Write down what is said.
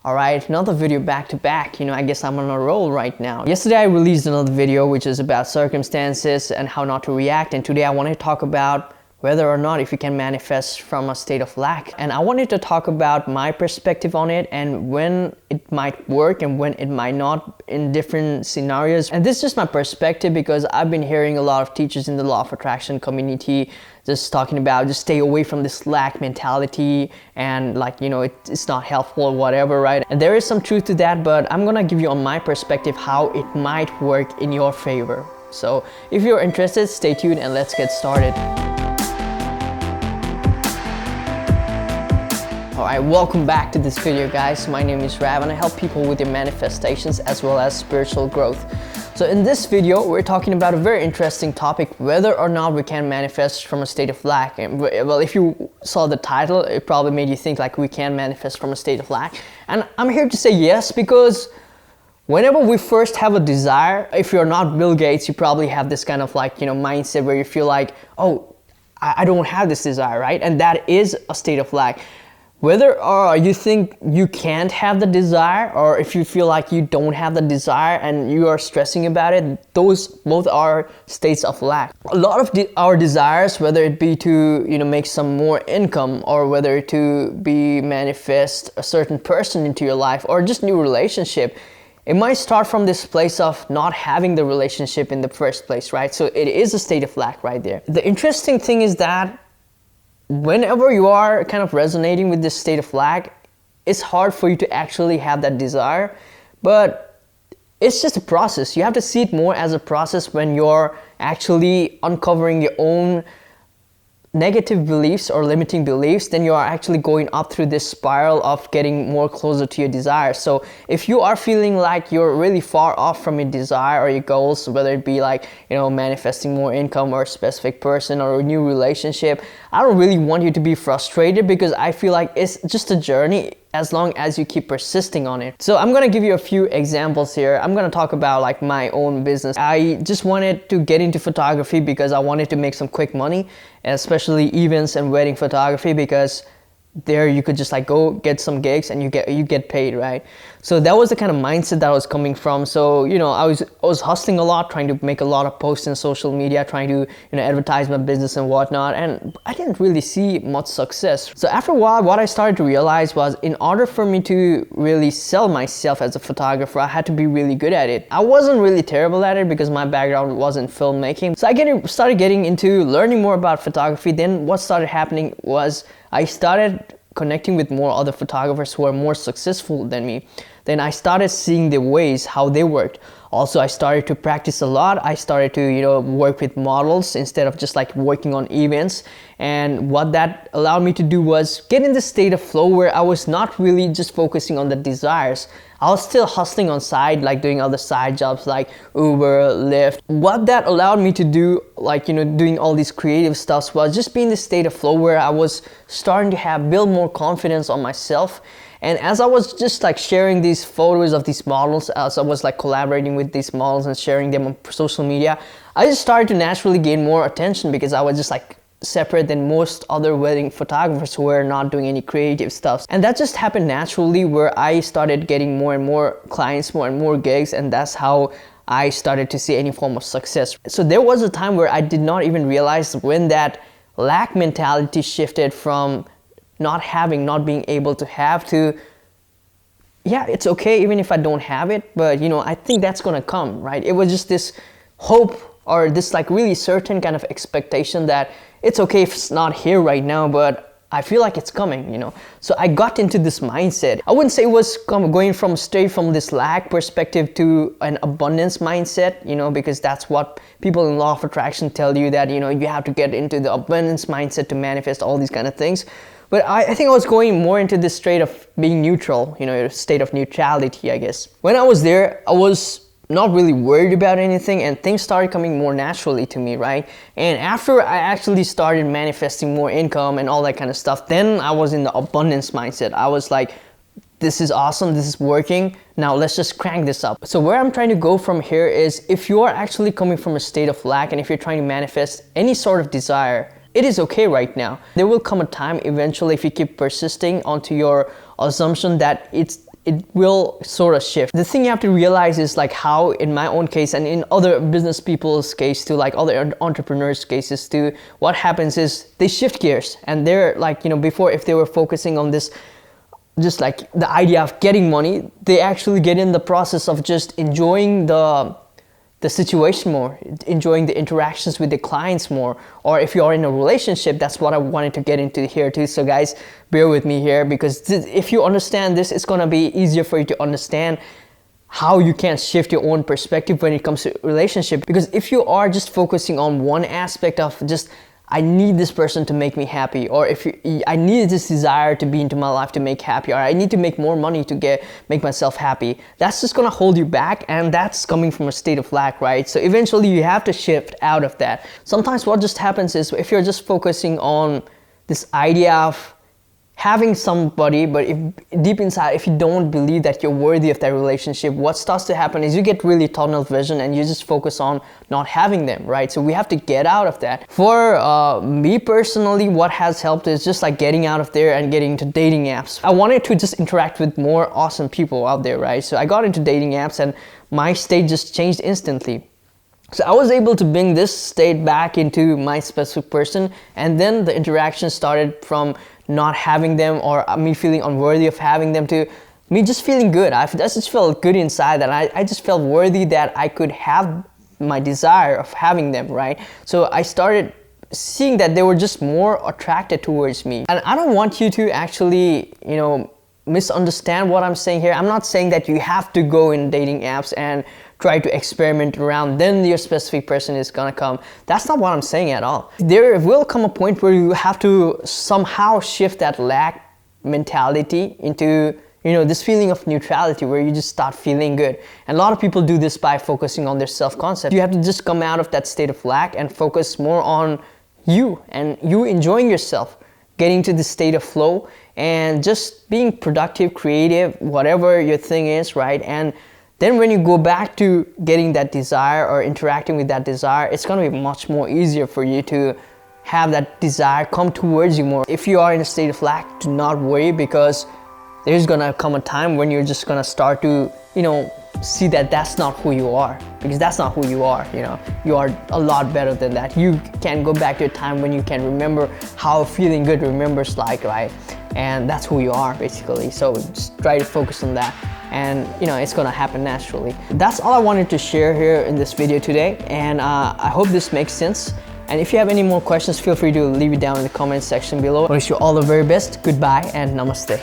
Alright, another video back to back. I guess I'm on a roll right now. Yesterday I released another video which is about circumstances and how not to react, and today I want to talk about whether or not if you can manifest from a state of lack. And I wanted to talk about my perspective on it and when it might work and when it might not in different scenarios. And this is just my perspective because I've been hearing a lot of teachers in the law of attraction community just talking about just stay away from this lack mentality and it's not helpful or whatever, right? And there is some truth to that, but I'm gonna give you on my perspective how it might work in your favor. So if you're interested, stay tuned and let's get started. Alright, welcome back to this video, guys. My name is Rav and I help people with their manifestations as well as spiritual growth. So in this video, we're talking about a very interesting topic, whether or not we can manifest from a state of lack. And well, if you saw the title, it probably made you think like we can manifest from a state of lack. And I'm here to say yes, because whenever we first have a desire, if you're not Bill Gates, you probably have this kind of mindset where you feel like, oh, I don't have this desire, right? And that is a state of lack. Whether you think you can't have the desire or if you feel like you don't have the desire and you are stressing about it, those both are states of lack. A lot of our desires, whether it be to make some more income or whether to be manifest a certain person into your life or just new relationship, it might start from this place of not having the relationship in the first place, right? So it is a state of lack right there. The interesting thing is that whenever you are kind of resonating with this state of lack, it's hard for you to actually have that desire, but it's just a process. You have to see it more as a process when you're actually uncovering your own negative beliefs or limiting beliefs. Then you are actually going up through this spiral of getting more closer to your desire. So if you are feeling like you're really far off from your desire or your goals, whether it be manifesting more income or a specific person or a new relationship, I don't really want you to be frustrated because I feel like it's just a journey as long as you keep persisting on it. So I'm gonna give you a few examples here. I'm gonna talk about my own business. I just wanted to get into photography because I wanted to make some quick money, especially events and wedding photography, because there you could just go get some gigs and you get paid, right? So that was the kind of mindset that I was coming from. So I was hustling a lot, trying to make a lot of posts in social media, trying to advertise my business and whatnot, and I didn't really see much success. So after a while, what I started to realize was, in order for me to really sell myself as a photographer, I had to be really good at it. I wasn't really terrible at it because my background wasn't filmmaking. So I started getting into learning more about photography. Then what started happening was I started connecting with more other photographers who are more successful than me. Then I started seeing the ways how they worked. Also, I started to practice a lot. I started to work with models instead of just working on events. And what that allowed me to do was get in the state of flow where I was not really just focusing on the desires. I was still hustling on side, doing other side jobs like Uber, Lyft. What that allowed me to do, doing all these creative stuff, was just be in the state of flow where I was starting to build more confidence on myself. And as I was just sharing these photos of these models, as I was collaborating with these models and sharing them on social media, I just started to naturally gain more attention because I was just separate than most other wedding photographers who were not doing any creative stuff. And that just happened naturally, where I started getting more and more clients, more and more gigs, and that's how I started to see any form of success. So there was a time where I did not even realize when that lack mentality shifted from not being able to have to, yeah, it's okay even if I don't have it, but I think that's gonna come, right? It was just this hope or this really certain kind of expectation that it's okay if it's not here right now, but I feel like it's coming, So I got into this mindset. I wouldn't say it was going straight from this lack perspective to an abundance mindset, because that's what people in law of attraction tell you, that, you have to get into the abundance mindset to manifest all these kind of things. But I think I was going more into this state of being neutral, a state of neutrality, I guess. When I was there, I was not really worried about anything and things started coming more naturally to me, right? And after I actually started manifesting more income and all that kind of stuff, then I was in the abundance mindset. I was like, this is awesome, this is working, now let's just crank this up. So where I'm trying to go from here is, if you are actually coming from a state of lack and if you're trying to manifest any sort of desire, it is okay right now. There will come a time eventually, if you keep persisting onto your assumption that it will sort of shift. The thing you have to realize is like how in my own case and in other business people's case too, like other entrepreneurs' cases too, what happens is they shift gears and they're like, before if they were focusing on this, just like the idea of getting money, they actually get in the process of just enjoying the situation more, enjoying the interactions with the clients more. Or if you are in a relationship, that's what I wanted to get into here too. So guys, bear with me here, because if you understand this, it's gonna be easier for you to understand how you can shift your own perspective when it comes to relationship. Because if you are just focusing on one aspect of just, I need this person to make me happy, or I need this desire to be into my life to make happy, or I need to make more money to make myself happy, that's just gonna hold you back, and that's coming from a state of lack, right? So eventually you have to shift out of that. Sometimes what just happens is if you're just focusing on this idea of having somebody, but if deep inside, if you don't believe that you're worthy of that relationship, what starts to happen is you get really tunnel vision and you just focus on not having them, right? So we have to get out of that. For me personally, what has helped is just like getting out of there and getting into dating apps. I wanted to just interact with more awesome people out there, right? So I got into dating apps and my state just changed instantly. So I was able to bring this state back into my specific person, and then the interaction started from not having them or me feeling unworthy of having them to me just feeling good. I just felt good inside that I just felt worthy that I could have my desire of having them, right? So I started seeing that they were just more attracted towards me. And I don't want you to actually, misunderstand what I'm saying here. I'm not saying that you have to go in dating apps and try to experiment around, then your specific person is gonna come. That's not what I'm saying at all. There will come a point where you have to somehow shift that lack mentality into, this feeling of neutrality where you just start feeling good. And a lot of people do this by focusing on their self-concept. You have to just come out of that state of lack and focus more on you and you enjoying yourself, getting to the state of flow and just being productive, creative, whatever your thing is, right? And then when you go back to getting that desire or interacting with that desire, it's gonna be much more easier for you to have that desire come towards you more. If you are in a state of lack, do not worry, because there's gonna come a time when you're just gonna start to, see that that's not who you are, because that's not who you are. You are a lot better than that. You can go back to a time when you can remember how feeling good remembers like, right? And that's who you are basically. So just try to focus on that, and it's gonna happen naturally. That's all I wanted to share here in this video today, and I hope this makes sense. And if you have any more questions, feel free to leave it down in the comment section below. I wish you all the very best. Goodbye and namaste.